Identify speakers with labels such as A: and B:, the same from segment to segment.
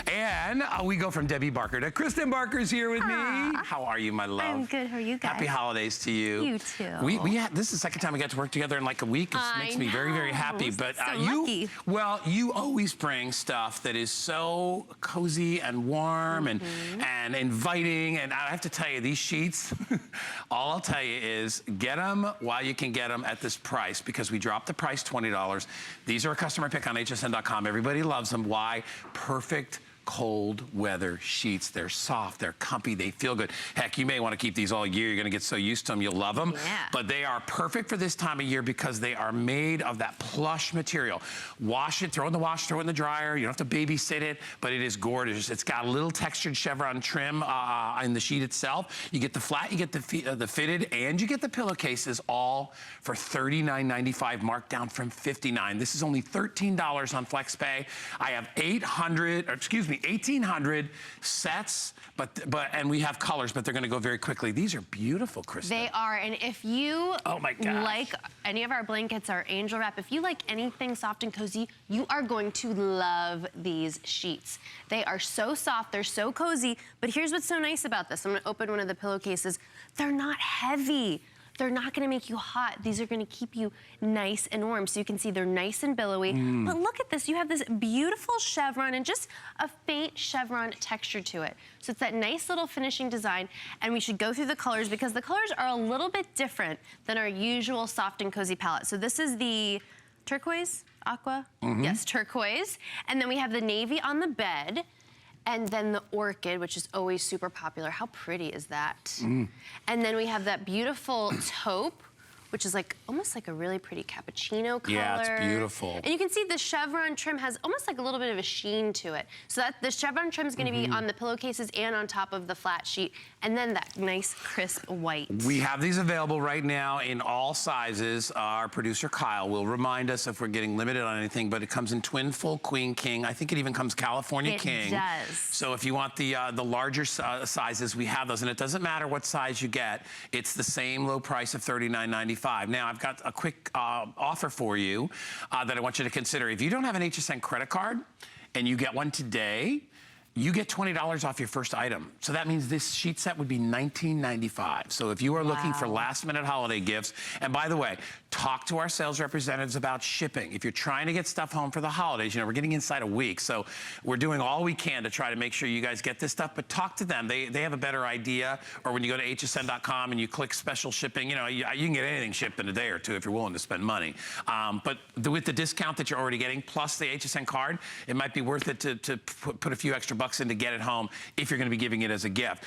A: And we go from Debbie Barker to Kristen Barker's here with me. How are you, my love?
B: I'm good. How are you guys?
A: Happy holidays to you.
B: You too.
A: This is the second time we got to work together in like a week. It makes me very, very happy. But
B: lucky.
A: you always bring stuff that is so cozy and warm and inviting. And I have to tell you, these sheets, all I'll tell you is get them while you can get them at this price, because we dropped the price $20. These are a customer pick on hsn.com. Everybody loves them. Why? Perfect cold weather sheets. They're soft, they're comfy, they feel good. Heck, you may want to keep these all year. You're going to get so used to them, you'll love them.
B: Yeah.
A: But they are perfect for this time of year because they are made of that plush material. Wash it, throw it in the wash, throw it in the dryer. You don't have to babysit it, but it is gorgeous. It's got a little textured chevron trim in the sheet itself. You get the flat, you get the fitted, and you get the pillowcases, all for $39.95, marked down from $59. This is only $13 on FlexPay. I have 1,800 sets, and we have colors, but they're going to go very quickly. These are beautiful, Kristen.
B: They are, and if you
A: like
B: any of our blankets, our angel wrap, if you like anything soft and cozy, you are going to love these sheets. They are so soft, they're so cozy, but here's what's so nice about this. I'm going to open one of the pillowcases. They're not heavy. They're not gonna make you hot. These are gonna keep you nice and warm. So you can see they're nice and billowy. But look at this, you have this beautiful chevron and just a faint chevron texture to it. So it's that nice little finishing design, and we should go through the colors because the colors are a little bit different than our usual soft and cozy palette. So this is the turquoise, aqua? Yes, turquoise. And then we have the navy on the bed. And then the orchid, which is always super popular. How pretty is that? And then we have that beautiful taupe, which is like almost like a really pretty cappuccino color.
A: Yeah, it's beautiful.
B: And you can see the chevron trim has almost like a little bit of a sheen to it. So that the chevron trim is going to be on the pillowcases and on top of the flat sheet. And then that nice crisp white.
A: We have these available right now in all sizes. Our producer Kyle will remind us if we're getting limited on anything, but it comes in twin, full, queen, king. I think it even comes California king.
B: It does.
A: So if you want the larger sizes, we have those, and it doesn't matter what size you get. It's the same low price of $39.95. Now, I've got a quick offer for you that I want you to consider. If you don't have an HSN credit card and you get one today, you get $20 off your first item. So that means this sheet set would be $19.95. So if you are looking for last minute holiday gifts, and by the way, talk to our sales representatives about shipping. If you're trying to get stuff home for the holidays, you know, we're getting inside a week, so we're doing all we can to try to make sure you guys get this stuff, but talk to them. They have a better idea. Or when you go to hsn.com and you click special shipping, you know, you can get anything shipped in a day or two if you're willing to spend money. But with the discount that you're already getting, plus the HSN card, it might be worth it to put a few extra bucks in to get it home if you're going to be giving it as a gift.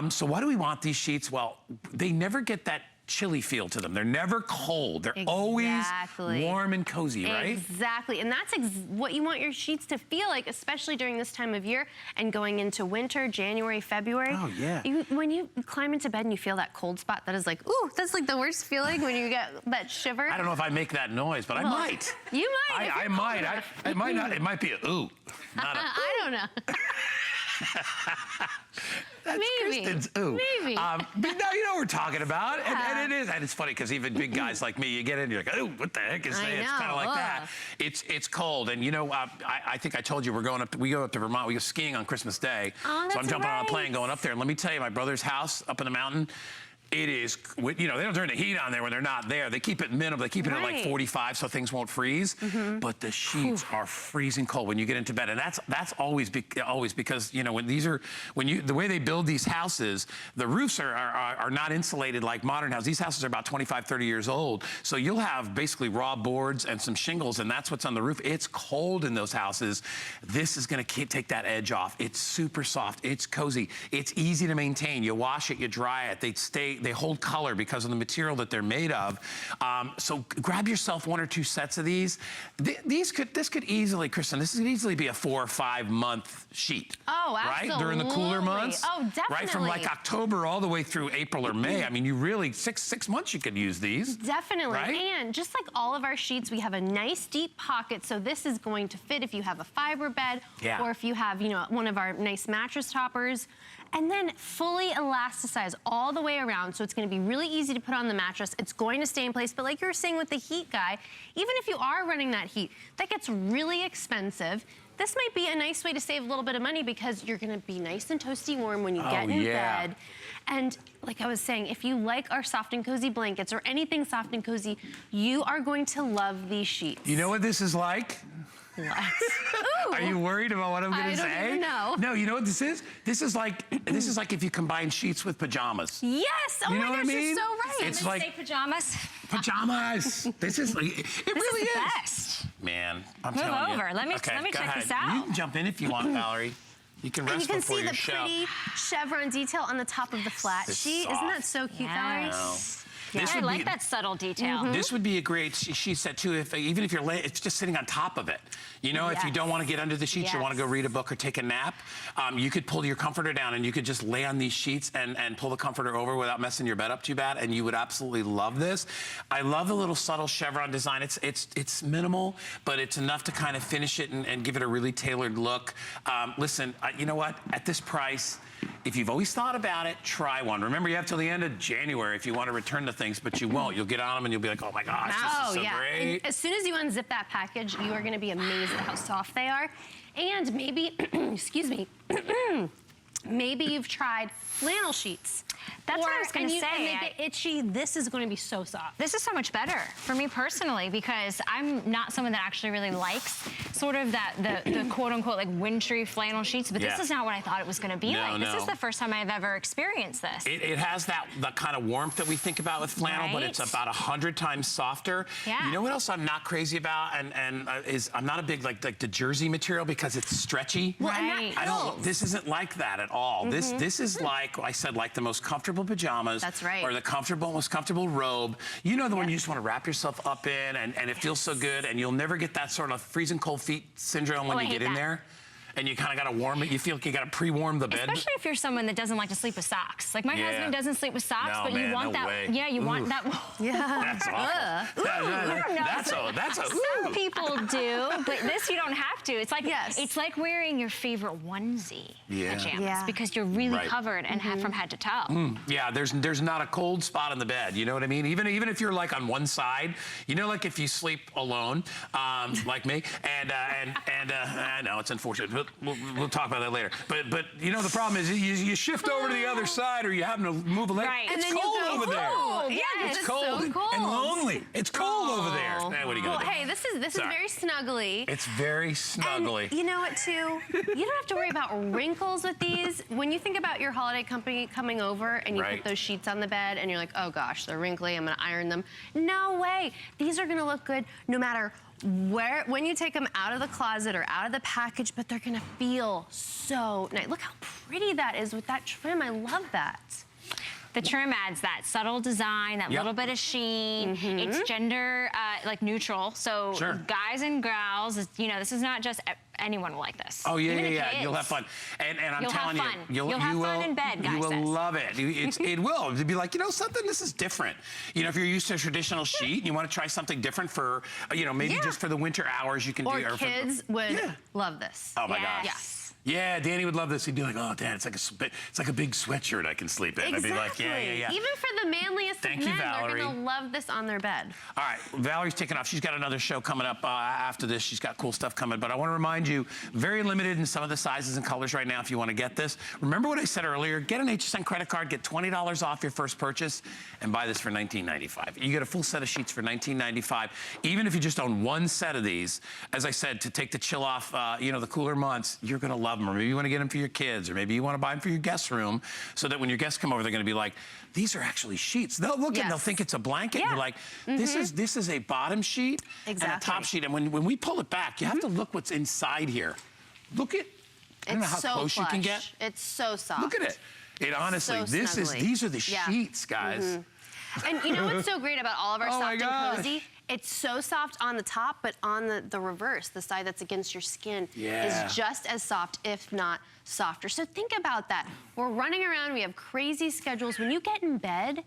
A: So why do we want these sheets? Well, they never get that chilly feel to them. They're never cold. They're always warm and cozy, right?
B: Exactly, and that's what you want your sheets to feel like, especially during this time of year and going into winter, January, February.
A: Oh, yeah.
B: When you climb into bed and you feel that cold spot, that is like, ooh, that's like the worst feeling when you get that shiver.
A: I don't know if I make that noise, but I might.
B: You might.
A: I might. It might not. It might be a ooh, not a
B: I don't know.
A: That's
B: maybe.
A: Kristen's ooh.
B: Maybe.
A: But now you know what we're talking about.
B: Yeah.
A: And it is. And it's funny because even big guys like me, you get in, you're like, ooh, what the heck is that? It's kind of like that. It's cold. And you know, I think I told you we go up to Vermont. We go skiing on Christmas Day.
B: Oh,
A: so I'm jumping on a plane going up there. And let me tell you, my brother's house up in the mountain, it is, you know, they don't turn the heat on there when they're not there. They keep it minimal. They keep it at like 45 so things won't freeze. But the sheets are freezing cold when you get into bed. And that's always because, you know, when the way they build these houses, the roofs are not insulated like modern houses. These houses are about 25, 30 years old. So you'll have basically raw boards and some shingles, and that's what's on the roof. It's cold in those houses. This is gonna take that edge off. It's super soft, it's cozy, it's easy to maintain. You wash it, you dry it, they hold color because of the material that they're made of. So grab yourself 1 or 2 sets of these. This could easily, Kristen, this could easily be a 4 or 5 month sheet.
B: Oh, absolutely.
A: Right? During the cooler months.
B: Oh, definitely.
A: Right, from like October all the way through April or May. I mean, you really, six months you could use these.
B: Definitely.
A: Right?
B: And just like all of our sheets, we have a nice deep pocket. So this is going to fit if you have a fiber bed or if you have, you know, one of our nice mattress toppers. And then fully elasticized all the way around, so it's gonna be really easy to put on the mattress. It's going to stay in place, but like you were saying with the heat guy, even if you are running that heat, that gets really expensive. this might be a nice way to save a little bit of money because you're gonna be nice and toasty warm when you get in bed. And like I was saying, if you like our soft and cozy blankets or anything soft and cozy, you are going to love these sheets.
A: You know what this is like?
B: What?
A: Are you worried about what I'm going to say?
B: I don't even know.
A: No, you know what this is? This is like if you combine sheets with pajamas.
B: Yes. Oh
A: You
B: my
A: know what
B: gosh,
A: I mean?
B: you're so right.
A: It's like
C: say pajamas.
A: Pajamas. This is like, it really
C: This is the
A: is.
C: best.
A: Man, I'm
C: Move
A: telling you.
C: over. Let me
A: Okay,
C: check
A: go ahead.
C: this out.
A: You can jump in if you want, Valerie. You can
B: And
A: rest
B: you can
A: before
B: see
A: your
B: the
A: show.
B: pretty chevron detail on the top of the flat
A: It's
B: sheet.
A: soft.
B: Isn't that so cute, Valerie?
C: Yes.
A: This
C: I
A: would
C: like
A: be-
C: that subtle detail.
A: This would be a great sheet set too, even if you're it's just sitting on top of it. You know, if you don't want to get under the sheets, you want to go read a book or take a nap, you could pull your comforter down and you could just lay on these sheets and pull the comforter over without messing your bed up too bad, and you would absolutely love this. I love the little subtle chevron design. It's minimal, but it's enough to kind of finish it and give it a really tailored look. Listen, you know what? At this price, if you've always thought about it, try one. Remember, you have till the end of January if you want to return to things, but you won't. You'll get on them and you'll be like, oh my gosh, this is so great.
B: And as soon as you unzip that package, you are going to be amazed at how soft they are. And maybe, excuse me, maybe you've tried flannel sheets.
C: That's what I was going to say.
B: And they get itchy. This is going to be so soft.
C: This is so much better for me personally because I'm not someone that actually really likes sort of the quote unquote like wintry flannel sheets, but this is not what I thought it was going to be like. This is the first time I've ever experienced this.
A: It has that kind of warmth that we think about with flannel, but it's about 100 times softer.
C: Yeah.
A: You know what else I'm not crazy about, and is I'm not a big like the jersey material because it's stretchy.
B: Well, and that
A: I don't. This isn't like that at all. This is like I said, like the most comfortable pajamas.
B: That's right.
A: Or the most comfortable robe. You know the one you just want to wrap yourself up in, and it feels so good, and you'll never get that sort of freezing cold feet syndrome when you get in there. And you kind of got to warm it. You feel like you got to pre-warm the bed.
C: Especially if you're someone that doesn't like to sleep with socks. Like my husband doesn't sleep with socks, but you want that.
A: Way.
C: Yeah, you want that.
B: Yeah.
A: That's awful. That's a
C: Some people do, but this you don't have to. It's like it's like wearing your favorite onesie pajamas because you're really covered and from head to toe.
A: Yeah, there's not a cold spot in the bed. You know what I mean? Even if you're like on one side, you know, like if you sleep alone, like me, and I know it's unfortunate, but we'll talk about that later. But you know the problem is you shift over to the other side, or you happen to move a leg.
C: Right.
A: It's
B: And then
A: cold
B: you go,
A: over there.
B: Yes,
A: It's cold,
B: so cold
A: and lonely. It's cold over there. What are you gonna do?
B: Hey, this is very snuggly.
A: It's very snuggly.
B: And you know what, too? You don't have to worry about wrinkles with these. When you think about your holiday company coming over and you put those sheets on the bed and you're like, oh gosh, they're wrinkly, I'm gonna iron them. No way. These are gonna look good no matter when you take them out of the closet or out of the package, but they're gonna feel so nice. Look how pretty that is with that trim. I love that.
C: The trim adds that subtle design, that little bit of sheen. It's gender like neutral, so guys and gals, you know, this is not just anyone will like this.
A: Oh yeah,
C: Even
A: yeah. You'll have fun, and I'm
C: You'll
A: telling
C: have
A: you,
C: fun. You'll have fun in bed, guys.
A: You will love it. It will. To be like, you know, something. This is different. You know, if you're used to a traditional sheet, and you want to try something different for, you know, maybe just for the winter hours, you can do.
B: Or kids would love this.
A: Oh my gosh.
B: Yes.
A: Yeah, Danny would love this. He'd be like, "Oh, Dad, it's like a big sweatshirt I can sleep in."
B: Exactly.
A: I'd be like, "Yeah."
B: Even for the manliest of men,
A: Valerie.
B: they're gonna love this on their bed.
A: All right, Valerie's taking off. She's got another show coming up after this. She's got cool stuff coming, but I want to remind you, very limited in some of the sizes and colors right now if you want to get this. Remember what I said earlier? Get an HSN credit card, get $20 off your first purchase, and buy this for $19.95. You get a full set of sheets for $19.95. Even if you just own one set of these, as I said, to take the chill off, you know, the cooler months, you're going to love them. Or maybe you want to get them for your kids, or maybe you want to buy them for your guest room, so that when your guests come over, they're going to be like, these are actually sheets. They'll look and they'll think it's a blanket. You're like, this is a bottom sheet and a top sheet. And when we pull it back, you have to look what's inside here. Look at, I don't know how close you can get.
B: It's so soft.
A: Look at it. It honestly, these are the sheets, guys.
B: And you know what's so great about all of our soft and cozy? It's so soft on the top, but on the reverse, the side that's against your skin, is just as soft, if not softer. So think about that. We're running around, we have crazy schedules. When you get in bed,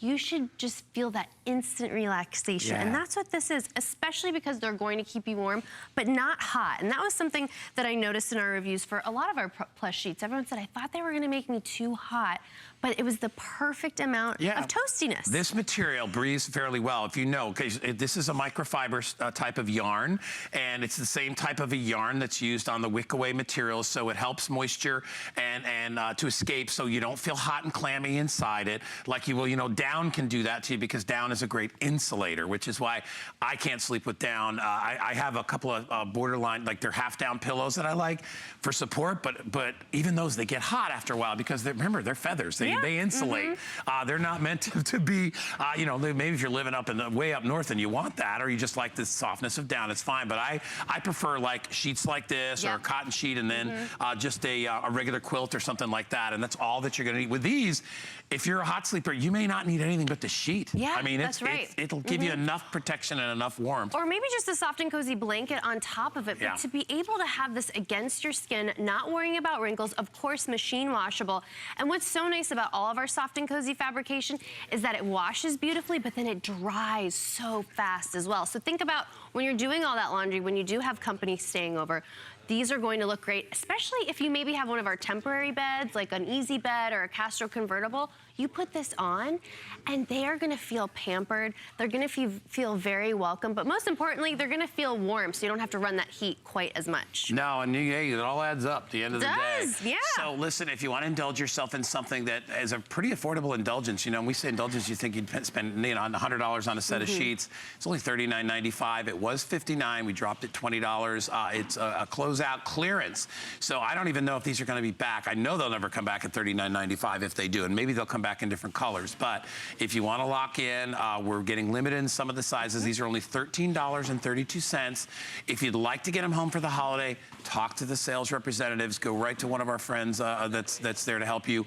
B: you should just feel that instant relaxation.
A: Yeah.
B: And that's what this is, especially because they're going to keep you warm, but not hot. And that was something that I noticed in our reviews for a lot of our Plush sheets. Everyone said, I thought they were gonna make me too hot, but it was the perfect amount of toastiness.
A: This material breathes fairly well, if you know, because this is a microfiber type of yarn, and it's the same type of a yarn that's used on the wick-away materials, so it helps moisture and to escape, so you don't feel hot and clammy inside it, like you will, you know, down can do that to you, because down is a great insulator, which is why I can't sleep with down. I have a couple of borderline, like they're half-down pillows that I like for support, but even those, they get hot after a while, because remember, they're feathers. They insulate. They're not meant to be, you know, maybe if you're living up way up north and you want that, or you just like the softness of down, it's fine. But I prefer like sheets like this, or a cotton sheet, and then just a regular quilt or something like that. And that's all that you're gonna need. With these, if you're a hot sleeper, you may not need anything but the sheet.
B: Yeah,
A: I mean,
B: that's right.
A: It'll give you enough protection and enough warmth.
B: Or maybe just a soft and cozy blanket on top of it. But to be able to have this against your skin, not worrying about wrinkles, of course, machine washable. And what's so nice about all of our soft and cozy fabrication is that it washes beautifully, but then it dries so fast as well. So think about when you're doing all that laundry, when you do have company staying over, these are going to look great, especially if you maybe have one of our temporary beds, like an easy bed or a Castro convertible. You put this on and they are gonna feel pampered. They're gonna feel very welcome, but most importantly, they're gonna feel warm, so you don't have to run that heat quite as much.
A: No, and it all adds up at the end of the day.
B: Yeah.
A: So listen, if you want to indulge yourself in something that is a pretty affordable indulgence, you know, when we say indulgence, you think you'd spend, you know, $100 on a set of sheets. It's only $39.95. It was $59. We dropped it $20. It's a closeout clearance. So I don't even know if these are going to be back. I know they'll never come back at $39.95 if they do, and maybe they'll come back in different colors. But if you want to lock in, we're getting limited in some of the sizes. These are only $13.32. If you'd like to get them home for the holiday, talk to the sales representatives. Go right to one of our friends that's there to help you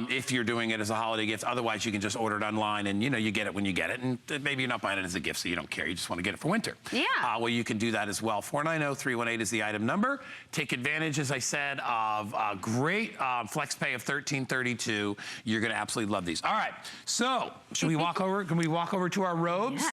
A: if you're doing it as a holiday gift. Otherwise, you can just order it online, and you know, you get it when you get it. And maybe you're not buying it as a gift, so you don't care. You just want to get it for winter.
B: Yeah.
A: Well, you can do that as well. 490-318 is the item number. Take advantage, as I said, of great flex pay of $13.32. You're going to absolutely love these. All right. So, should we walk over? Can we walk over to our robes?
B: Yeah,